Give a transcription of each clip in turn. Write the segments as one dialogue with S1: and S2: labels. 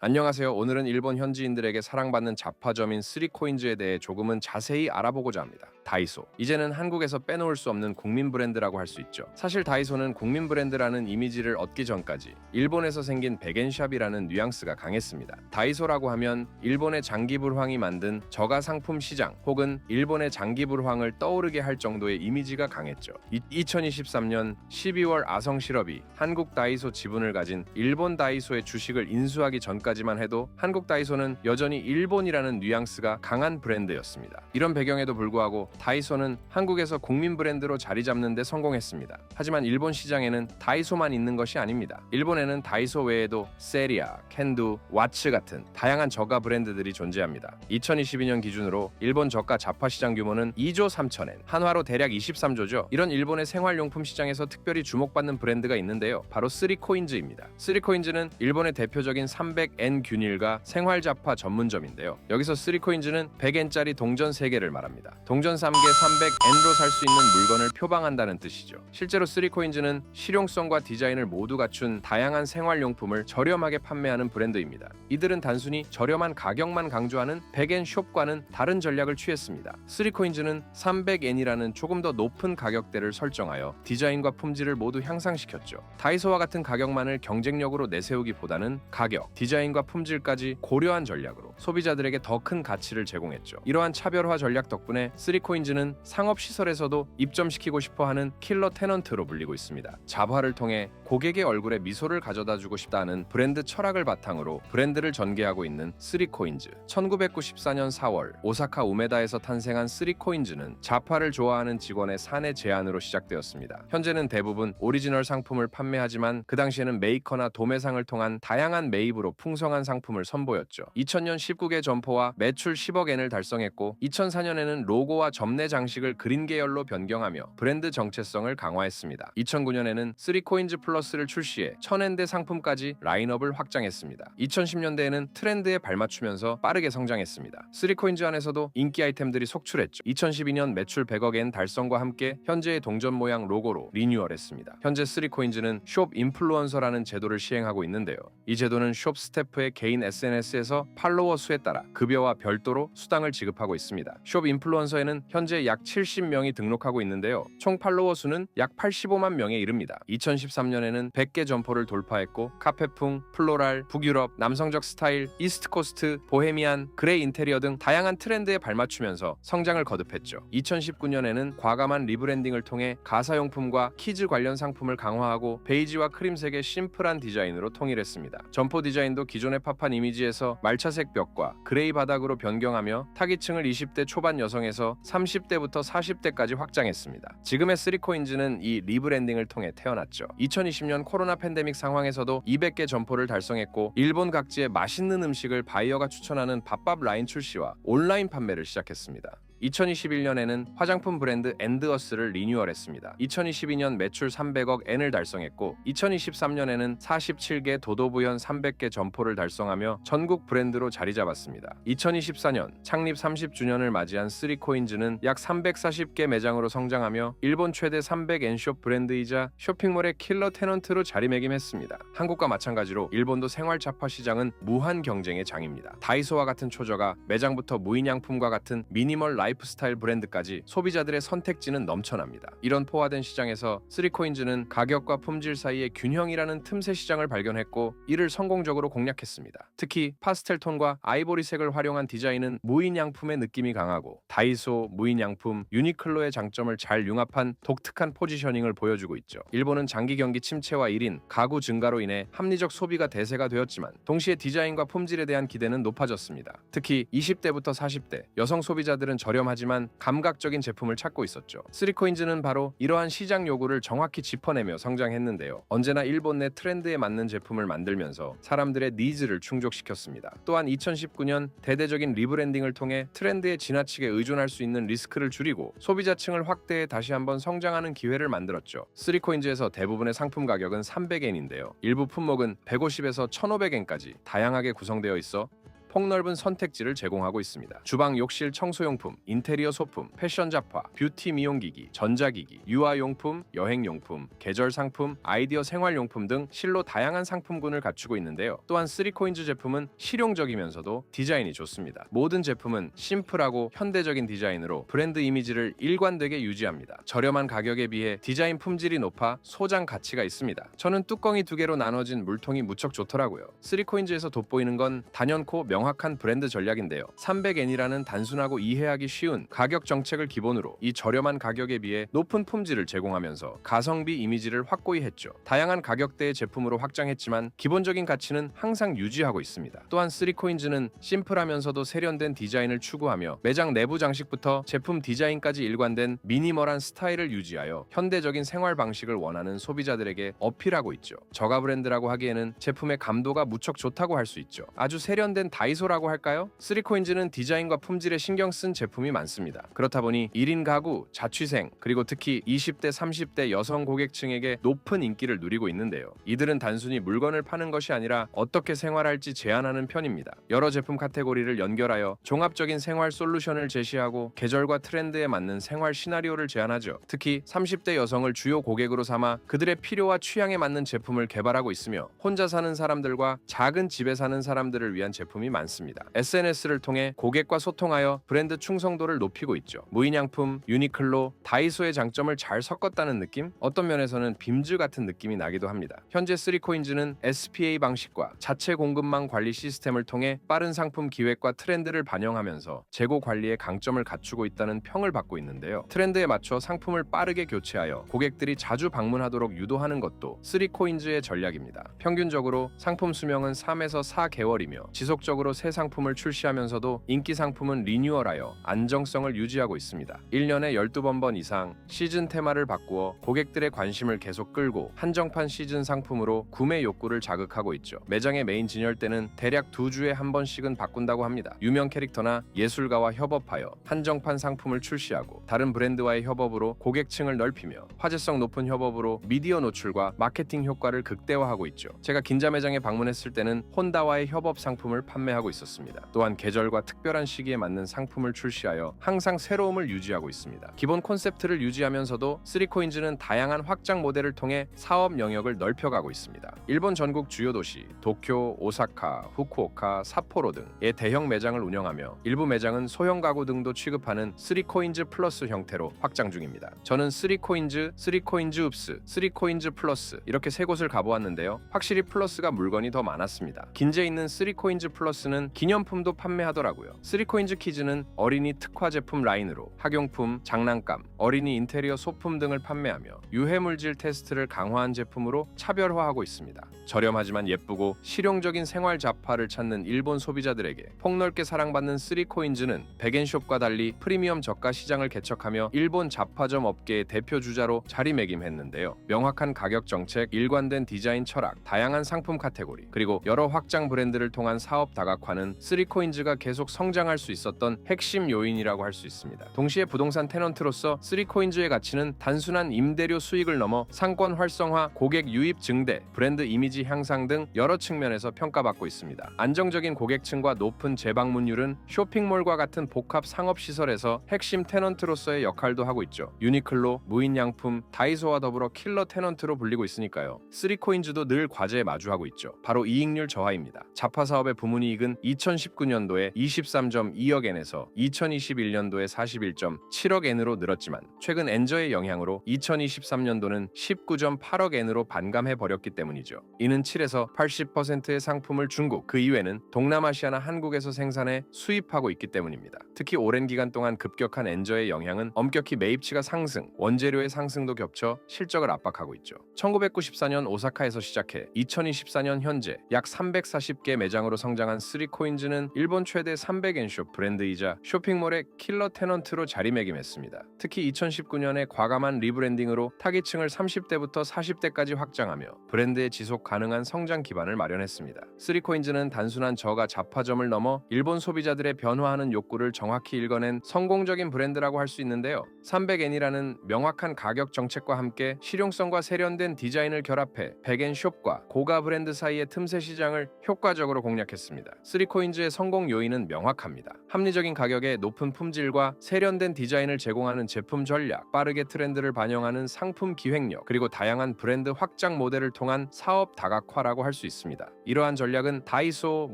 S1: 안녕하세요. 오늘은 일본 현지인들에게 사랑받는 잡화점인 3코인즈에 대해 조금은 자세히 알아보고자 합니다. 다이소. 이제는 한국에서 빼놓을 수 없는 국민 브랜드라고 할 수 있죠. 사실 다이소는 국민 브랜드라는 이미지를 얻기 전까지 일본에서 생긴 백앤샵이라는 뉘앙스가 강했습니다. 다이소라고 하면 일본의 장기불황이 만든 저가 상품 시장 혹은 일본의 장기불황을 떠오르게 할 정도의 이미지가 강했죠. 2023년 12월 아성실업이 한국 다이소 지분을 가진 일본 다이소의 주식을 인수하기 전까지만 해도 한국 다이소는 여전히 일본이라는 뉘앙스가 강한 브랜드였습니다. 이런 배경에도 불구하고 다이소는 한국에서 국민 브랜드로 자리 잡는 데 성공했습니다. 하지만 일본 시장에는 다이소만 있는 것이 아닙니다. 일본에는 다이소 외에도 세리아, 캔두, 와츠 같은 다양한 저가 브랜드들이 존재합니다. 2022년 기준으로 일본 저가 잡화 시장 규모는 2조 3천엔, 한화로 대략 23조죠. 이런 일본의 생활용품 시장에서 특별히 주목받는 브랜드가 있는데요. 바로 3코인즈입니다. 3코인즈는 일본의 대표적인 300엔 균일과 생활잡화 전문점인데요. 여기서 3코인즈는 100엔짜리 동전 3개를 말합니다. 동전 3개 300엔으로 살 수 있는 물건을 표방한다는 뜻이죠. 실제로 3코인즈는 실용성과 디자인을 모두 갖춘 다양한 생활용품을 저렴하게 판매하는 브랜드입니다. 이들은 단순히 저렴한 가격만 강조하는 100엔 숍과는 다른 전략을 취했습니다. 3코인즈는 300엔이라는 조금 더 높은 가격대를 설정하여 디자인과 품질을 모두 향상시켰죠. 다이소와 같은 가격만을 경쟁력으로 내세우기보다는 가격, 디자인과 품질까지 고려한 전략으로 소비자들에게 더 큰 가치를 제공했죠. 이러한 차별화 전략 덕분에 3코인즈는 상업시설에서도 입점시키고 싶어하는 킬러 테넌트로 불리고 있습니다. 잡화를 통해 고객의 얼굴에 미소를 가져다주고 싶다는 브랜드 철학을 바탕으로 브랜드를 전개하고 있는 3코인즈. 1994년 4월 오사카 우메다에서 탄생한 3코인즈는 잡화를 좋아하는 직원의 사내 제안으로 시작되었습니다. 현재는 대부분 오리지널 상품을 판매하지만 그 당시에는 메이커나 도매상을 통한 다양한 매입으로 풍성한 상품을 선보였죠. 2000년 19개 점포와 매출 10억 엔을 달성했고 2004년에는 로고와 점내 장식을 그린 계열로 변경하며 브랜드 정체성을 강화했습니다. 2009년에는 3코인즈 플러스를 출시해 1000엔대 상품까지 라인업을 확장했습니다. 2010년대에는 트렌드에 발맞추면서 빠르게 성장했습니다. 3코인즈 안에서도 인기 아이템들이 속출했죠. 2012년 매출 100억 엔 달성과 함께 현재의 동전 모양 로고로 리뉴얼했습니다. 현재 3코인즈는 숍 인플루언서라는 제도를 시행하고 있는데요. 이 제도는 숍 스태프의 개인 SNS에서 팔로워 수에 따라 급여와 별도로 수당을 지급하고 있습니다. 숍 인플루언서에는 현재 약 70명이 등록하고 있는데요. 총 팔로워 수는 약 85만 명에 이릅니다. 2013년에는 100개 점포를 돌파했고 카페풍, 플로랄, 북유럽, 남성적 스타일, 이스트코스트, 보헤미안, 그레이 인테리어 등 다양한 트렌드에 발맞추면서 성장을 거듭했죠. 2019년에는 과감한 리브랜딩을 통해 가사용품과 키즈 관련 상품을 강화하고 베이지와 크림색의 심플한 디자인으로 통일했습니다. 점포 디자인도 기존의 팝한 이미지에서 말차색 벽과 그레이 바닥으로 변경하며 타깃층을 20대 초반 여성에서 30대부터 40대까지 확장했습니다. 지금의 3코인즈는 이 리브랜딩을 통해 태어났죠. 2020년 코로나 팬데믹 상황에서도 200개 점포를 달성했고 일본 각지의 맛있는 음식을 바이어가 추천하는 밥밥 라인 출시와 온라인 판매를 시작했습니다. 2021년에는 화장품 브랜드 엔드어스를 리뉴얼했습니다. 2022년 매출 300억 엔을 달성했고 2023년에는 47개 도도부현 300개 점포를 달성하며 전국 브랜드로 자리 잡았습니다. 2024년 창립 30주년을 맞이한 3코인즈는 약 340개 매장으로 성장하며 일본 최대 300엔숍 브랜드이자 쇼핑몰의 킬러 테넌트로 자리매김했습니다. 한국과 마찬가지로 일본도 생활잡화 시장은 무한 경쟁의 장입니다. 다이소와 같은 초저가 매장부터 무인양품과 같은 미니멀 라이프스타일 브랜드까지 소비자들의 선택지는 넘쳐납니다. 이런 포화된 시장에서 3코인즈는 가격과 품질 사이의 균형이라는 틈새 시장을 발견했고 이를 성공적으로 공략했습니다. 특히 파스텔톤과 아이보리색을 활용한 디자인은 무인양품의 느낌이 강하고 다이소, 무인양품, 유니클로의 장점을 잘 융합한 독특한 포지셔닝을 보여주고 있죠. 일본은 장기 경기 침체와 1인 가구 증가로 인해 합리적 소비가 대세가 되었지만 동시에 디자인과 품질에 대한 기대는 높아졌습니다. 특히 20대부터 40대 여성 소비자들은 저렴하지만 감각적인 제품을 찾고 있었죠. 3코인즈는 바로 이러한 시장 요구를 정확히 짚어내며 성장했는데요. 언제나 일본 내 트렌드에 맞는 제품을 만들면서 사람들의 니즈를 충족시켰습니다. 또한 2019년 대대적인 리브랜딩을 통해 트렌드에 지나치게 의존할 수 있는 리스크를 줄이고 소비자층을 확대해 다시 한번 성장하는 기회를 만들었죠. 3코인즈에서 대부분의 상품 가격은 300엔인데요. 일부 품목은 150에서 1500엔까지 다양하게 구성되어 있어 폭넓은 선택지를 제공하고 있습니다. 주방, 욕실, 청소용품, 인테리어 소품, 패션 잡화, 뷰티 미용기기, 전자기기, 유아용품, 여행용품, 계절 상품, 아이디어 생활용품 등 실로 다양한 상품군을 갖추고 있는데요. 또한 3코인즈 제품은 실용적이면서도 디자인이 좋습니다. 모든 제품은 심플하고 현대적인 디자인으로 브랜드 이미지를 일관되게 유지합니다. 저렴한 가격에 비해 디자인 품질이 높아 소장 가치가 있습니다. 저는 뚜껑이 두 개로 나눠진 물통이 무척 좋더라고요. 3코인즈에서 돋보이는 건 단연코 명확한 브랜드 전략인데요. 300엔이라는 단순하고 이해하기 쉬운 가격 정책을 기본으로 이 저렴한 가격에 비해 높은 품질을 제공하면서 가성비 이미지를 확고히 했죠. 다양한 가격대의 제품으로 확장했지만 기본적인 가치는 항상 유지하고 있습니다. 또한 3코인즈는 심플하면서도 세련된 디자인을 추구하며 매장 내부 장식부터 제품 디자인까지 일관된 미니멀한 스타일을 유지하여 현대적인 생활 방식을 원하는 소비자들에게 어필하고 있죠. 저가 브랜드라고 하기에는 제품의 감도가 무척 좋다고 할 수 있죠. 아주 세련된 다이소라고 할까요? 3코인즈는 디자인과 품질에 신경 쓴 제품이 많습니다. 그렇다 보니 1인 가구, 자취생, 그리고 특히 20대, 30대 여성 고객층에게 높은 인기를 누리고 있는데요. 이들은 단순히 물건을 파는 것이 아니라 어떻게 생활할지 제안하는 편입니다. 여러 제품 카테고리를 연결하여 종합적인 생활 솔루션을 제시하고 계절과 트렌드에 맞는 생활 시나리오를 제안하죠. 특히 30대 여성을 주요 고객으로 삼아 그들의 필요와 취향에 맞는 제품을 개발하고 있으며 혼자 사는 사람들과 작은 집에 사는 사람들을 위한 제품이 많습니다. SNS를 통해 고객과 소통하여 브랜드 충성도를 높이고 있죠. 무인양품, 유니클로, 다이소의 장점을 잘 섞었다는 느낌? 어떤 면에서는 빔즈 같은 느낌이 나기도 합니다. 현재 3코인즈는 SPA 방식과 자체 공급망 관리 시스템을 통해 빠른 상품 기획과 트렌드를 반영하면서 재고 관리에 강점을 갖추고 있다는 평을 받고 있는데요. 트렌드에 맞춰 상품을 빠르게 교체하여 고객들이 자주 방문하도록 유도하는 것도 3코인즈의 전략입니다. 평균적으로 상품 수명은 3에서 4개월이며 지속적으로 새 상품을 출시하면서도 인기 상품은 리뉴얼하여 안정성을 유지하고 있습니다. 1년에 12번 이상 시즌 테마를 바꾸어 고객들의 관심을 계속 끌고 한정판 시즌 상품으로 구매 욕구를 자극하고 있죠. 매장의 메인 진열대는 대략 2주에 한 번씩은 바꾼다고 합니다. 유명 캐릭터나 예술가와 협업하여 한정판 상품을 출시하고 다른 브랜드와의 협업으로 고객층을 넓히며 화제성 높은 협업으로 미디어 노출과 마케팅 효과를 극대화하고 있죠. 제가 긴자 매장에 방문했을 때는 혼다와의 협업 상품을 판매하고 있었습니다. 또한 계절과 특별한 시기에 맞는 상품을 출시하여 항상 새로움을 유지하고 있습니다. 기본 콘셉트를 유지하면서도 3코인즈는 다양한 확장 모델을 통해 사업 영역을 넓혀가고 있습니다. 일본 전국 주요 도시 도쿄, 오사카, 후쿠오카, 삿포로 등의 대형 매장을 운영하며 일부 매장은 소형 가구 등도 취급하는 3코인즈 플러스 형태로 확장 중입니다. 저는 3코인즈, 3코인즈 읍스, 3코인즈 플러스 이렇게 세 곳을 가보았는데요. 확실히 플러스가 물건이 더 많았습니다. 긴제에 있는 3코인즈 플러스는 기념품도 판매하더라고요. 3코인즈 키즈는 어린이 특화 제품 라인으로 학용품, 장난감, 어린이 인테리어 소품 등을 판매하며 유해물질 테스트를 강화한 제품으로 차별화하고 있습니다. 저렴하지만 예쁘고 실용적인 생활 잡화를 찾는 일본 소비자들에게 폭넓게 사랑받는 3코인즈는 백엔숍과 달리 프리미엄 저가 시장을 개척하며 일본 잡화점 업계의 대표 주자로 자리매김했는데요. 명확한 가격 정책, 일관된 디자인 철학, 다양한 상품 카테고리, 그리고 여러 확장 브랜드를 통한 사업 다각화는 3코인즈가 계속 성장할 수 있었던 핵심 요인이라고 할 수 있습니다. 동시에 부동산 테넌트로서 3코인즈의 가치는 단순한 임대료 수익을 넘어 상권 활성화, 고객 유입 증대, 브랜드 이미지 향상 등 여러 측면에서 평가받고 있습니다. 안정적인 고객층과 높은 재방문율은 쇼핑몰과 같은 복합 상업시설에서 핵심 테넌트로서의 역할도 하고 있죠. 유니클로, 무인양품, 다이소와 더불어 킬러 테넌트로 불리고 있으니까요. 3코인즈도 늘 과제에 마주하고 있죠. 바로 이익률 저하입니다. 잡화 사업의 부문이익은 2019년도에 23.2억 엔에서 2021년도에 41.7억 엔으로 늘었지만 최근 엔저의 영향으로 2023년도는 19.8억 엔으로 반감해 버렸기 때문이죠. 이는 7에서 80%의 상품을 중국, 그 이외는 동남아시아나 한국에서 생산해 수입하고 있기 때문입니다. 특히 오랜 기간 동안 급격한 엔저의 영향은 엄격히 매입치가 상승, 원재료의 상승도 겹쳐 실적을 압박하고 있죠. 1994년 오사카에서 시작해 2024년 현재 약 340개 매장으로 성장한 3코인즈는 일본 최대 300엔숍 브랜드이자 쇼핑몰의 킬러 테넌트로 자리매김했습니다. 특히 2019년에 과감한 리브랜딩으로 타깃층을 30대부터 40대까지 확장하며 브랜드의 지속 가능한 성장 기반을 마련했습니다. 3코인즈는 단순한 저가 잡화점을 넘어 일본 소비자들의 변화하는 욕구를 정확히 읽어낸 성공적인 브랜드라고 할 수 있는데요. 300엔이라는 명확한 가격 정책과 함께 실용성과 세련된 디자인을 결합해 백엔숍과 고가 브랜드 사이의 틈새 시장을 효과적으로 공략했습니다. 쓰리코인즈의 성공 요인은 명확합니다. 합리적인 가격에 높은 품질과 세련된 디자인을 제공하는 제품 전략, 빠르게 트렌드를 반영하는 상품 기획력, 그리고 다양한 브랜드 확장 모델을 통한 사업 다각화라고 할 수 있습니다. 이러한 전략은 다이소,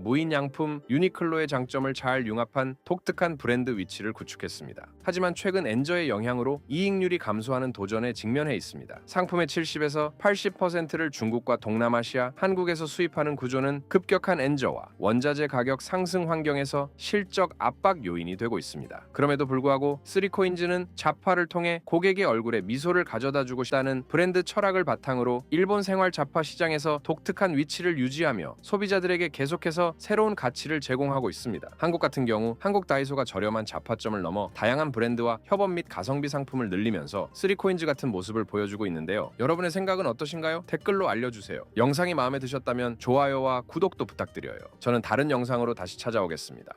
S1: 무인양품, 유니클로의 장점을 잘 융합한 독특한 브랜드 위치를 구축했습니다. 하지만 최근 엔저의 영향으로 이익률이 감소하는 도전에 직면해 있습니다. 상품의 70에서 80%를 중국과 동남아시아, 한국에서 수입하는 구조는 급격한 엔저와 원자재 가격 상승 환경에서 실적 압박 요인이 되고 있습니다. 그럼에도 불구하고 쓰리코인즈는 자파를 통해 고객의 얼굴에 미소를 가져다주고 싶다는 브랜드 철학을 바탕으로 일본 생활 자파 시장에서 독특한 위치를 유지하며 소비자들에게 계속해서 새로운 가치를 제공하고 있습니다. 한국 같은 경우 한국 다이소가 저렴한 자파점을 넘어 다양한 브랜드와 협업 및 가성비 상품을 늘리면서 쓰리코인즈 같은 모습을 보여주고 있는데요. 여러분의 생각은 어떠신가요? 댓글로 알려주세요. 영상이 마음에 드셨다면 좋아요와 구독도 부탁드려요. 저는 다른 영상으로 다시 찾아오겠습니다.